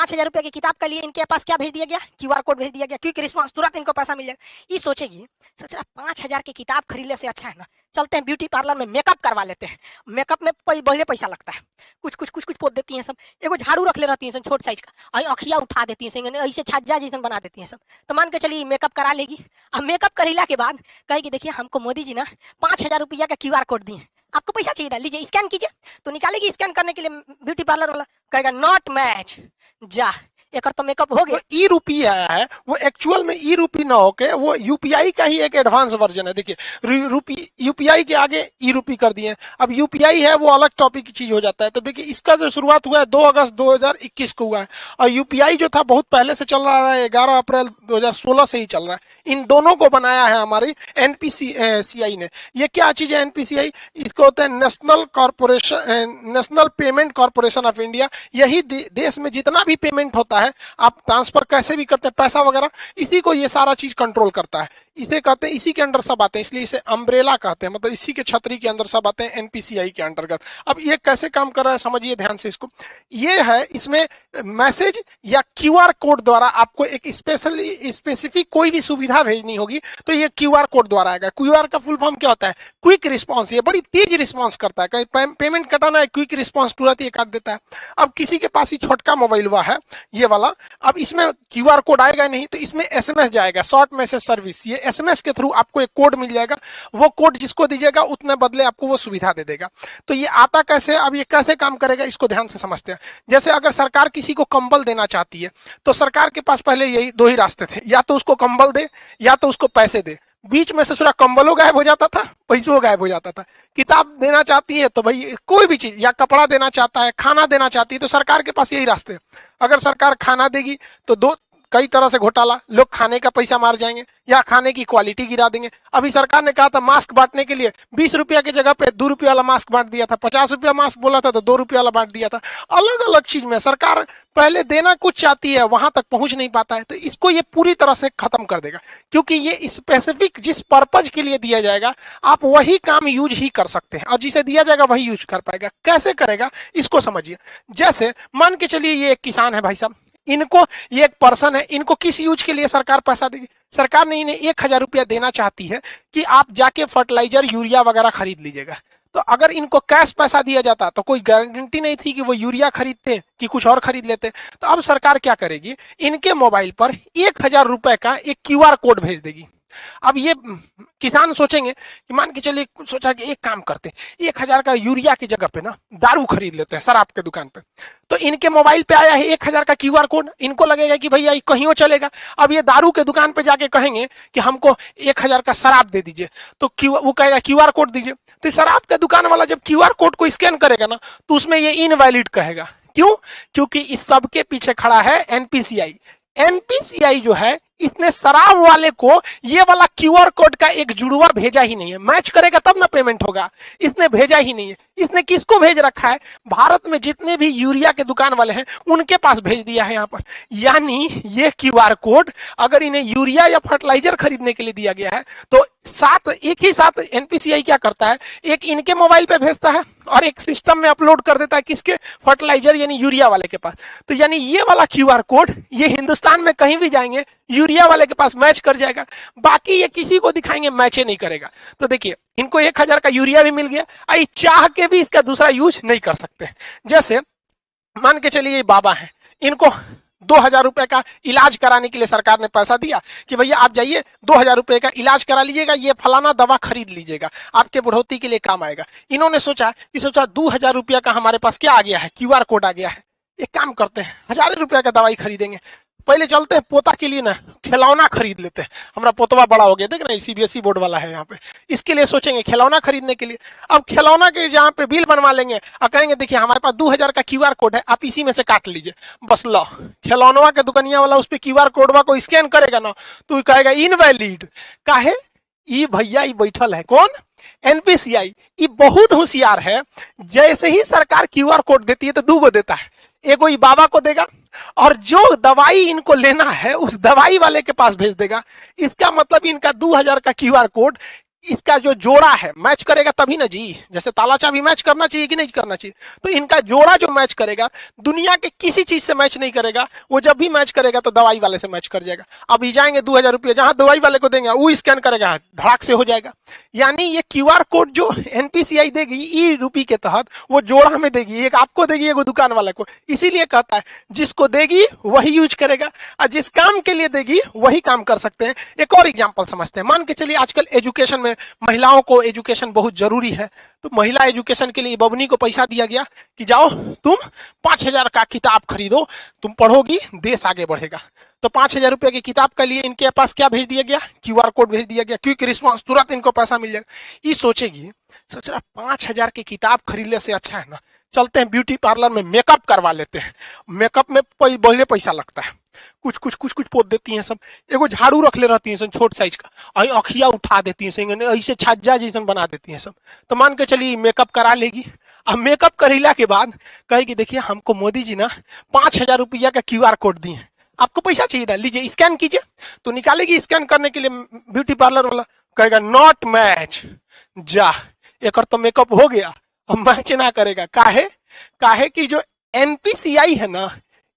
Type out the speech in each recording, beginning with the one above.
5,000 रुपए की किताब के लिए इनके पास क्या भेज दिया गया, क्यूआर कोड भेज दिया गया, क्विक रिस्पांस, तुरंत इनको पैसा मिल जाएगा। ये सोचेगी, सोच रहा 5,000 की किताब खरीदने से अच्छा है ना, चलते हैं ब्यूटी पार्लर में मेकअप करवा लेते हैं। मेकअप में बहुत पैसा लगता है, कुछ पोत देती हैं सब, एगो झाड़ू रख ले रहती हैं सब छोट साइज का, अखिया उठा देती हैं, ऐसे छज्जा जैसन बना देती हैं सब। तो मान के चलिए मेकअप करा लेगी। अब मेकअप करेला के बाद कहेगी देखिए हमको मोदी जी ना 5,000 रुपया का क्यूआर कोड दिए, आपको पैसा चाहिए था, लीजिए स्कैन कीजिए। तो निकालेगी स्कैन करने के लिए, ब्यूटी पार्लर वाला कहेगा नॉट मैच, जा एक तो मेकअप हो गया। ई रूपी आया है, वो एक्चुअल में ई रूपी ना होके वो यूपीआई का ही एक एडवांस वर्जन है। देखिए यूपीआई के आगे ई रूपी कर दिए। अब यूपीआई है वो अलग टॉपिक की चीज हो जाता है। तो देखिए इसका जो शुरुआत हुआ है 2 अगस्त 2021 को हुआ है, और यूपीआई जो था बहुत पहले से चल रहा है, 11 अप्रैल 2016 से ही चल रहा है। इन दोनों को बनाया है हमारी एनपीसीआई ने। ये क्या चीज है एनपीसीआई? इसको होता है national payment corporation of India. यही देश में जितना भी पेमेंट होता है, आप ट्रांसफर कैसे भी करते हैं पैसा वगैरह, इसी को ये सारा चीज कंट्रोल करता है। इसे कहते हैं, इसी के अंडर सब आते हैं, इसलिए इसे अम्ब्रेला कहते हैं, मतलब इसी के छतरी के अंदर सब आते हैं एनपीसीआई के अंतर्गत। अब ये कैसे काम कर रहा है समझिए ध्यान से इसको। ये है, इसमें मैसेज या क्यूआर कोड द्वारा आपको एक स्पेसिफिक कोई भी सुविधा भेजनी होगी तो ये क्यूआर कोड द्वारा आएगा। क्यूआर का फुल फॉर्म क्या होता है? Quick response. ये बड़ी तेज रिस्पॉन्स करता है, कहीं पेमेंट कटाना है, क्विक रिस्पॉन्स तुरंत ये काट देता है। अब किसी के पास ही छोटका मोबाइल हुआ है ये वाला, अब इसमें क्यूआर कोड आएगा नहीं, तो इसमें एसएमएस जाएगा, शॉर्ट मैसेज सर्विस। ये एसएमएस के थ्रू आपको एक कोड मिल जाएगा, वो कोड जिसको दीजिएगा उतने बदले आपको वो सुविधा दे देगा। तो ये आता कैसे, अब ये कैसे काम करेगा इसको ध्यान से समझते हैं। जैसे अगर सरकार किसी को कंबल देना चाहती है तो सरकार के पास पहले यही 2 ही रास्ते थे, या तो उसको कंबल दे या तो उसको पैसे दे। बीच में से पूरा कंबलों गायब हो जाता था, पैसों गायब हो जाता था। किताब देना चाहती है तो भाई कोई भी चीज, या कपड़ा देना चाहता है, खाना देना चाहती है, तो सरकार के पास यही रास्ते। अगर सरकार खाना देगी तो कई तरह से घोटाला, लोग खाने का पैसा मार जाएंगे या खाने की क्वालिटी गिरा देंगे। अभी सरकार ने कहा था मास्क बांटने के लिए 20 रुपया की जगह पे 2 रुपया वाला मास्क बांट दिया था, 50 रुपया मास्क बोला था तो 2 रुपया वाला बांट दिया था। अलग अलग चीज में सरकार पहले देना कुछ चाहती है, वहां तक पहुंच नहीं पाता है, तो इसको ये पूरी तरह से खत्म कर देगा। क्योंकि ये स्पेसिफिक जिस पर्पज के लिए दिया जाएगा आप वही काम यूज ही कर सकते हैं, और जिसे दिया जाएगा वही यूज कर पाएगा। कैसे करेगा इसको समझिए। जैसे मान के चलिए ये एक किसान है भाई साहब, इनको, ये एक पर्सन है, इनको किस यूज के लिए सरकार पैसा देगी? सरकार ने इन्हें 1,000 रुपया देना चाहती है कि आप जाके फर्टिलाइजर यूरिया वगैरह खरीद लीजिएगा। तो अगर इनको कैश पैसा दिया जाता तो कोई गारंटी नहीं थी कि वो यूरिया खरीदते कि कुछ और खरीद लेते। तो अब सरकार क्या करेगी, इनके मोबाइल पर 1,000 रुपए का एक क्यूआर कोड भेज देगी। अब ये किसान सोचेंगे कि मान के चलिए, सोचा कि एक काम करते हैं 1,000 का यूरिया की जगह पे ना दारू खरीद लेते हैं शराब के दुकान पे। तो इनके मोबाइल पे आया है 1,000 का क्यूआर कोड, इनको लगेगा कि भैया कहीं चलेगा। अब ये दारू के दुकान पे जाके कहेंगे कि हमको 1,000 का शराब दे दीजिए, तो वो कहेगा क्यूआर कोड दीजिए। तो शराब के दुकान वाला जब क्यूआर कोड को स्कैन करेगा ना तो उसमें ये इनवैलिड कहेगा। क्यों? क्योंकि इस सब के पीछे खड़ा है एनपीसीआई। एनपीसीआई जो है इसने शराब वाले को ये वाला क्यूआर कोड का एक जुड़वा भेजा ही नहीं है। मैच करेगा तब ना पेमेंट होगा, इसने भेजा ही नहीं है। इसने किसको भेज रखा है? भारत में जितने भी यूरिया के दुकान वाले हैं उनके पास भेज दिया है यहाँ पर। यानी ये क्यूआर कोड अगर इन्हें यूरिया या फर्टिलाइजर खरीदने के लिए दिया गया है तो एक ही साथ एनपीसीआई क्या करता है, एक इनके मोबाइल पे भेजता है और एक सिस्टम में अपलोड कर देता है, किसके? फर्टिलाइजर यानी यूरिया वाले के पास। तो यानी ये वाला क्यूआर कोड ये हिंदुस्तान में कहीं भी जाएंगे यूरिया वाले के पास मैच कर जाएगा, बाकी ये किसी को दिखाएंगे मैच नहीं करेगा। तो देखिए इनको 1,000 का यूरिया भी मिल गया, आई चाह के भी इसका दूसरा यूज नहीं कर सकते। जैसे मान के चलिए ये बाबा है, इनको 2,000 रुपए का इलाज कराने के लिए सरकार ने पैसा दिया कि भैया आप जाइए 2,000 रुपए का इलाज करा लीजिएगा, ये फलाना दवा खरीद लीजिएगा, आपके बुढ़ौती के लिए काम आएगा। इन्होंने सोचा 2,000 रुपया का हमारे पास क्या आ गया है, क्यूआर कोड आ गया है, एक काम करते हैं 1,000 रुपया का दवाई खरीदेंगे। पहले चलते हैं पोता के लिए ना खिलौना खरीद लेते हैं, हमारा पोतवा बड़ा हो गया, देख रहे हैं सीबीएसई बोर्ड वाला है यहाँ पे, इसके लिए सोचेंगे खिलौना खरीदने के लिए। अब खिलौना के जहाँ पे बिल बनवा लेंगे और कहेंगे देखिए हमारे पास 2,000 का क्यूआर कोड है, आप इसी में से काट लीजिए, बस लो। खिलौनवा के दुकानिया वाला उस पर क्यूआर कोडवा को स्कैन करेगा ना तो कहेगा इनवैलिड। काहे? ये भैया ये बैठल है कौन? एनपीसीआई। ये बहुत होशियार है, जैसे ही सरकार क्यूआर कोड देती है तो 2 गो देता है, एगो ये बाबा को देगा और जो दवाई इनको लेना है उस दवाई वाले के पास भेज देगा। इसका मतलब इनका 2,000 का क्यूआर कोड इसका जो जोड़ा है मैच करेगा तभी ना जी, जैसे ताला चाबी मैच करना चाहिए कि नहीं करना चाहिए, तो इनका जोड़ा जो मैच करेगा दुनिया के किसी चीज से मैच नहीं करेगा। वो जब भी मैच करेगा तो दवाई वाले से मैच कर जाएगा। अभी जाएंगे 2000 रुपये जहां दवाई वाले को देंगे वो स्कैन करेगा, धड़ाक से हो जाएगा। यानी ये क्यूआर कोड जो एनपीसीआई देगी ई रूपी के तहत वो जोड़ा में देगी, एक आपको देगी एक दुकान वाले को। इसीलिए कहता है जिसको देगी वही यूज करेगा और जिस काम के लिए देगी वही काम कर सकते हैं। एक और एग्जांपल समझते हैं। मान के चलिए आजकल एजुकेशन में महिलाओं को एजुकेशन बहुत जरूरी है, तो महिला एजुकेशन के लिए बबनी को पैसा दिया गया कि जाओ तुम 5000 का किताब खरीदो, तुम पढ़ोगी देश आगे बढ़ेगा। तो 5000 रुपए की किताब के लिए इनके पास क्या भेज दिया गया, क्यूआर कोड भेज दिया गया। क्विक रिस्पॉन्स, तुरंत इनको पैसा मिल जाएगा। ये सोच रहा 5000 की किताब खरीदने से अच्छा है ना चलते हैं ब्यूटी पार्लर में मेकअप करवा लेते हैं। मेकअप में पहले पैसा लगता है, कुछ पोत देती हैं सब, एगो झाड़ू रख ले रहती हैं छोट साइज का, अखिया उठा देती हैं, ऐसे छज्जा जैसन बना देती हैं सब। तो मान के चलिए मेकअप करा लेगी। अब मेकअप करेला के बाद कहेगी देखिए हमको मोदी जी ना 5000 रुपया का क्यूआर कोड दिए, आपको पैसा चाहिए था, लीजिए स्कैन कीजिए। तो निकालेगी स्कैन करने के लिए, ब्यूटी पार्लर वाला कहेगा नॉट मैच, जा एक तो मेकअप हो गया, अब मैच ना करेगा। काहे कि जो एनपीसीआई है ना,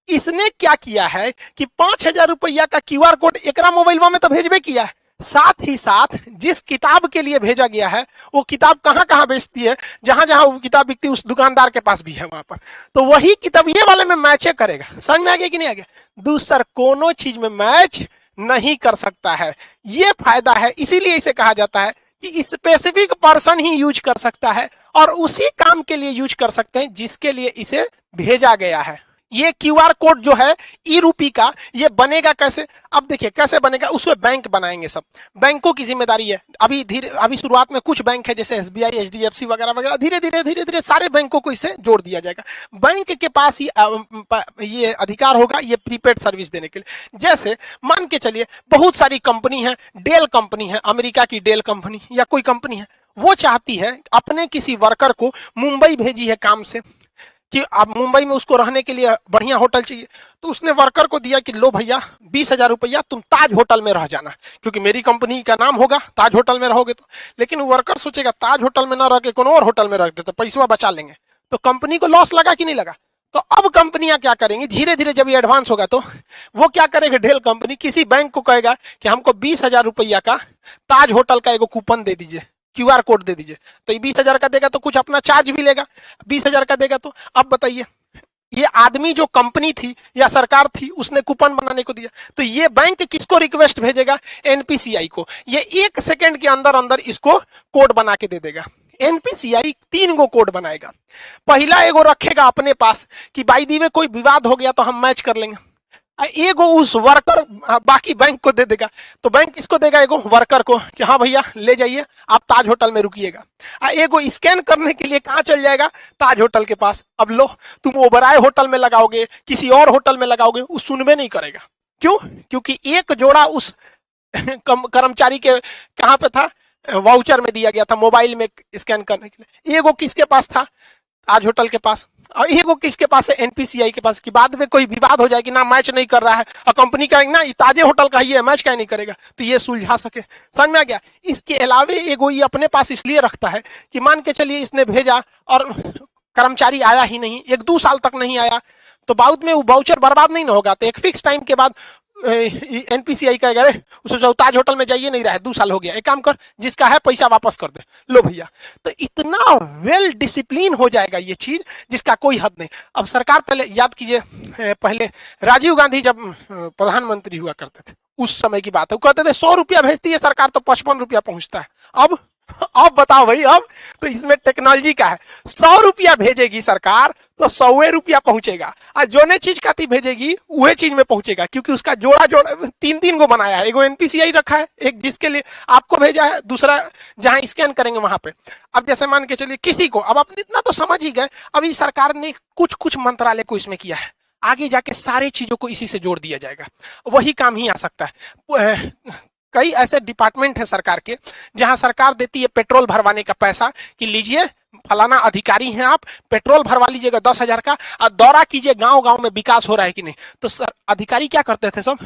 इसने क्या किया है कि 5000 रुपया का क्यूआर कोड एकरा मोबाइल में तो भेजबे किया है, साथ ही साथ जिस किताब के लिए भेजा गया है वो किताब कहां कहां बेचती है, जहां जहां वो किताब बिकती है उस दुकानदार के पास भी है वहां पर, तो वही किताब ये वाले में मैच करेगा। समझ में आ गया कि नहीं आ गया? दूसर कोनो चीज में मैच नहीं कर सकता है, ये फायदा है। इसीलिए इसे कहा जाता है कि स्पेसिफिक पर्सन ही यूज कर सकता है और उसी काम के लिए यूज कर सकते हैं जिसके लिए इसे भेजा गया है। ये क्यूआर कोड जो है ई रूपी का, ये बनेगा कैसे? अब देखिए कैसे बनेगा, उसमें बैंक बनाएंगे, सब बैंकों की जिम्मेदारी है। अभी शुरुआत में कुछ बैंक है जैसे एसबीआई, एचडीएफसी वगैरह वगैरह, धीरे धीरे सारे बैंकों को इससे जोड़ दिया जाएगा। बैंक के पास ही ये अधिकार होगा ये प्रीपेड सर्विस देने के लिए। जैसे मान के चलिए बहुत सारी कंपनी है, डेल कंपनी है, अमेरिका की डेल कंपनी या कोई कंपनी है, वो चाहती है अपने किसी वर्कर को मुंबई भेजी है काम से कि अब मुंबई में उसको रहने के लिए बढ़िया होटल चाहिए, तो उसने वर्कर को दिया कि लो भैया 20,000 रुपया तुम ताज होटल में रह जाना, क्योंकि मेरी कंपनी का नाम होगा ताज होटल में रहोगे तो। लेकिन वर्कर सोचेगा ताज होटल में ना रह के कोनो और होटल में रख देते, पैसा बचा लेंगे, तो कंपनी को लॉस लगा कि नहीं लगा? तो अब कंपनियां क्या करेंगी, धीरे धीरे जब ये एडवांस होगा तो वो क्या करेगा, डेल कंपनी किसी बैंक को कहेगा कि हमको 20,000 रुपया का ताज होटल का एगो कूपन दे दीजिए, क्यूआर कोड दे दीजिए। तो ये 20,000 का देगा तो कुछ अपना चार्ज भी लेगा, 20,000 का देगा तो। अब बताइए ये आदमी जो कंपनी थी या सरकार थी उसने कूपन बनाने को दिया, तो ये बैंक किसको रिक्वेस्ट भेजेगा, एनपीसीआई को। ये 1 सेकंड के अंदर अंदर इसको कोड बना के दे देगा। एनपीसीआई 3 गो कोड बनाएगा। पहला एगो रखेगा अपने पास कि भाई दी में कोई विवाद हो गया तो हम मैच कर लेंगे, एगो उस वर्कर बाकी बैंक को दे देगा। तो बैंक इसको देगा एगो वर्कर को कि हाँ भैया ले जाइए आप ताज होटल में रुकिएगा। एगो स्कैन करने के लिए कहाँ चल जाएगा, ताज होटल के पास। अब लो तुम ओबराय होटल में लगाओगे, किसी और होटल में लगाओगे, वो सुनबे नहीं करेगा। क्यों? क्योंकि एक जोड़ा उस कर्मचारी के कहाँ पे था, वाउचर में दिया गया था मोबाइल में स्कैन करने के लिए। एगो किसके पास था, ताज होटल के पास, और एगो किसके पास है, एनपीसीआई के पास। कि बाद में कोई विवाद हो जाए कि ना मैच नहीं कर रहा है और कंपनी का ना ताजे होटल का ही है, मैच क्या नहीं करेगा, तो ये सुलझा सके। समझ में आ गया? इसके अलावे एगो ये अपने पास इसलिए रखता है कि मान के चलिए इसने भेजा और कर्मचारी आया ही नहीं, 1-2 साल तक नहीं आया, तो बाद में वो वाउचर बर्बाद नहीं ना होगा। तो एक फिक्स टाइम के बाद एनपीसीआई कहेगा अरे उसे ताज होटल में जाइए, नहीं रहा है, 2 साल हो गया, एक काम कर जिसका है पैसा वापस कर दे, लो भैया। तो इतना वेल डिसिप्लिन हो जाएगा ये चीज जिसका कोई हद नहीं। अब सरकार पहले याद कीजिए, पहले राजीव गांधी जब प्रधानमंत्री हुआ करते थे उस समय की बात है, वो कहते थे 100 रुपया भेजती है सरकार तो 55 रुपया पहुंचता है। अब बताओ भाई, अब तो इसमें टेक्नोलॉजी का है, 100 रुपया भेजेगी सरकार तो 100 रुपया पहुंचेगा, और जो ने चीज काती भेजेगी वही चीज में पहुंचेगा, क्योंकि उसका जोड़ा 3 को बनाया है। एगो एनपीसीआई रखा है, एक जिसके लिए आपको भेजा है, दूसरा जहां स्कैन करेंगे वहां पे। अब जैसे मान के चलिए किसी को, अब आप इतना तो समझ ही गए, अभी सरकार ने कुछ मंत्रालय को इसमें किया है, आगे जाके सारी चीजों को इसी से जोड़ दिया जाएगा, वही काम ही आ सकता है। कई ऐसे डिपार्टमेंट है सरकार के जहां सरकार देती है पेट्रोल भरवाने का पैसा कि लीजिए फलाना अधिकारी हैं आप, पेट्रोल भरवा लीजिएगा 10,000 का और दौरा कीजिए गांव गांव में विकास हो रहा है कि नहीं। तो सर अधिकारी क्या करते थे सब,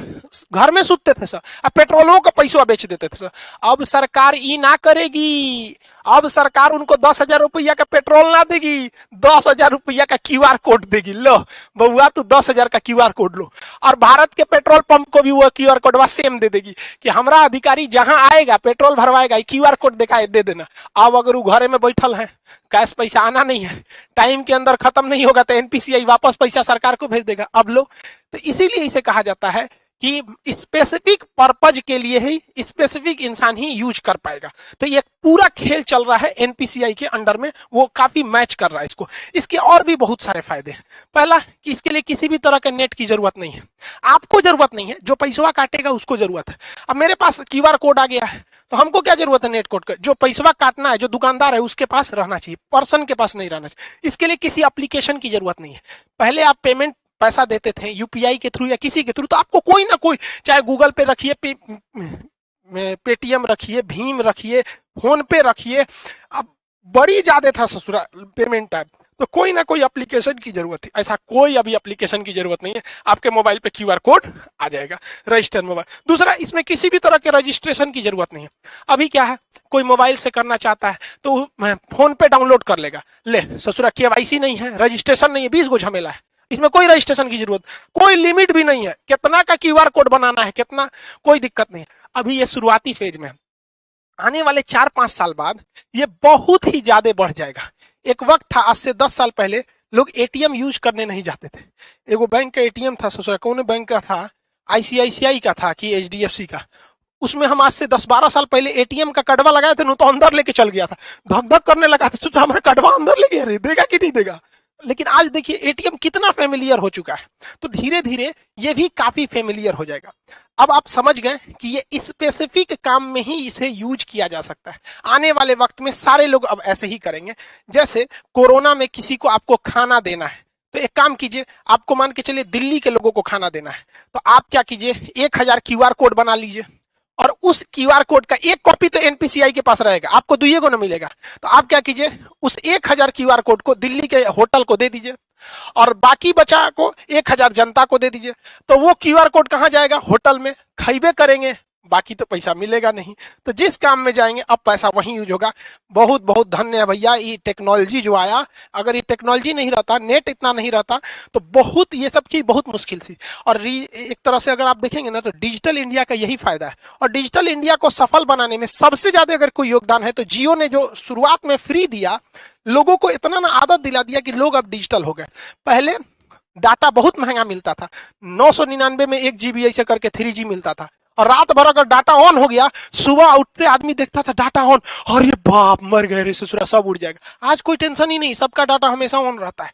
घर में सुतते थे सर, अब पेट्रोलों का पैसा बेच देते थे सर। अब सरकार ई ना करेगी, अब सरकार उनको 10,000 रुपया का पेट्रोल ना देगी, 10,000 रुपया का क्यूआर कोड देगी। लो बउआ तू 10,000 का क्यूआर कोड लो, और भारत के पेट्रोल पंप को भी वो क्यूआर कोड सेम दे देगी कि हमारा अधिकारी जहां आएगा पेट्रोल भरवाएगा क्यूआर कोड दिखाए दे देना। अब अगर वो घरे में बैठल है, कैश पैसा आना नहीं है, टाइम के अंदर खत्म नहीं होगा तो एनपीसीआई वापस पैसा सरकार को भेज देगा। अब लो, तो इसीलिए इसे कहा जाता है कि स्पेसिफिक पर्पज के लिए ही स्पेसिफिक इंसान ही यूज कर पाएगा। तो ये पूरा खेल चल रहा है एनपीसीआई के अंडर में, वो काफी मैच कर रहा है इसको। इसके और भी बहुत सारे फायदे हैं। पहला कि इसके लिए किसी भी तरह के नेट की जरूरत नहीं है, आपको जरूरत नहीं है, जो पैसा काटेगा उसको जरूरत है। अब मेरे पास क्यूआर कोड आ गया है तो हमको क्या जरूरत है नेट कोड का, जो पैसा काटना है जो दुकानदार है उसके पास रहना चाहिए, पर्सन के पास नहीं रहना चाहिए। इसके लिए किसी एप्लीकेशन की जरूरत नहीं है। पहले आप पेमेंट पैसा देते थे यूपीआई के थ्रू या किसी के थ्रू, तो आपको कोई ना कोई, चाहे गूगल पे रखिए, पेटीएम रखिए, भीम रखिए, फोन पे रखिए, अब बड़ी ज्यादा था ससुरा पेमेंट टाइप, तो कोई ना कोई एप्लीकेशन की जरूरत थी। ऐसा कोई अभी एप्लीकेशन की जरूरत नहीं है, आपके मोबाइल पे क्यूआर कोड आ जाएगा, रजिस्टर मोबाइल। दूसरा, इसमें किसी भी तरह के रजिस्ट्रेशन की जरूरत नहीं है। अभी क्या है, कोई मोबाइल से करना चाहता है तो फोन पे डाउनलोड कर लेगा, ले ससुरा केवाईसी नहीं है, रजिस्ट्रेशन नहीं है, 20 गो झमेला है, इसमें कोई रजिस्ट्रेशन की जरूरत, कोई लिमिट भी नहीं है, कितना का क्यूआर कोड बनाना है कितना, कोई दिक्कत नहीं है। अभी ये शुरुआती फेज में, आने वाले 4-5 साल बाद ये बहुत ही ज्यादा बढ़ जाएगा। एक वक्त था, आज से 10 साल पहले लोग एटीएम यूज करने नहीं जाते थे। एगो बैंक का एटीएम था ससुरा, कौन बैंक का था, आईसीआईसीआई का था कि एचडीएफसी का, उसमें हम आज से 10-12 साल पहले एटीएम का कड़वा लगाए थे, तो अंदर लेके चल गया था, धक धक करने लगा था, सोचा हमारा कड़वा अंदर ले गया, देगा कि नहीं देगा। लेकिन आज देखिए एटीएम कितना फेमिलियर हो चुका है, तो धीरे धीरे ये भी काफी फेमिलियर हो जाएगा। अब आप समझ गए कि ये स्पेसिफिक काम में ही इसे यूज किया जा सकता है। आने वाले वक्त में सारे लोग अब ऐसे ही करेंगे। जैसे कोरोना में किसी को आपको खाना देना है, तो एक काम कीजिए, आपको मान के चलिए दिल्ली के लोगों को खाना देना है, तो आप क्या कीजिए, 1000 क्यूआर कोड बना लीजिए, और उस क्यूआर कोड का एक कॉपी तो एनपीसीआई के पास रहेगा, आपको दुइये को ना मिलेगा। तो आप क्या कीजिए, उस 1000 क्यूआर कोड को दिल्ली के होटल को दे दीजिए, और बाकी बचा को 1000 जनता को दे दीजिए। तो वो क्यूआर कोड कहां जाएगा, होटल में, खाइबे करेंगे, बाकी तो पैसा मिलेगा नहीं। तो जिस काम में जाएंगे अब पैसा वहीं यूज होगा। बहुत बहुत धन्य है भैया ये टेक्नोलॉजी जो आया। अगर ये टेक्नोलॉजी नहीं रहता, नेट इतना नहीं रहता, तो बहुत ये सब चीज बहुत मुश्किल थी। और एक तरह से अगर आप देखेंगे ना, तो डिजिटल इंडिया का यही फायदा है। और डिजिटल इंडिया को सफल बनाने में सबसे ज्यादा अगर कोई योगदान है तो जियो ने, जो शुरुआत में फ्री दिया, लोगों को इतना ना आदत दिला दिया कि लोग अब डिजिटल हो गए। पहले डाटा बहुत महंगा मिलता था, 999 में 1 GB ऐसे करके 3G मिलता था, और रात भर अगर डाटा ऑन हो गया, सुबह उठते आदमी देखता था डाटा ऑन, और ये बाप मर गए रे ससुरा, सब उड़ जाएगा। आज कोई टेंशन ही नहीं, सबका डाटा हमेशा ऑन रहता है।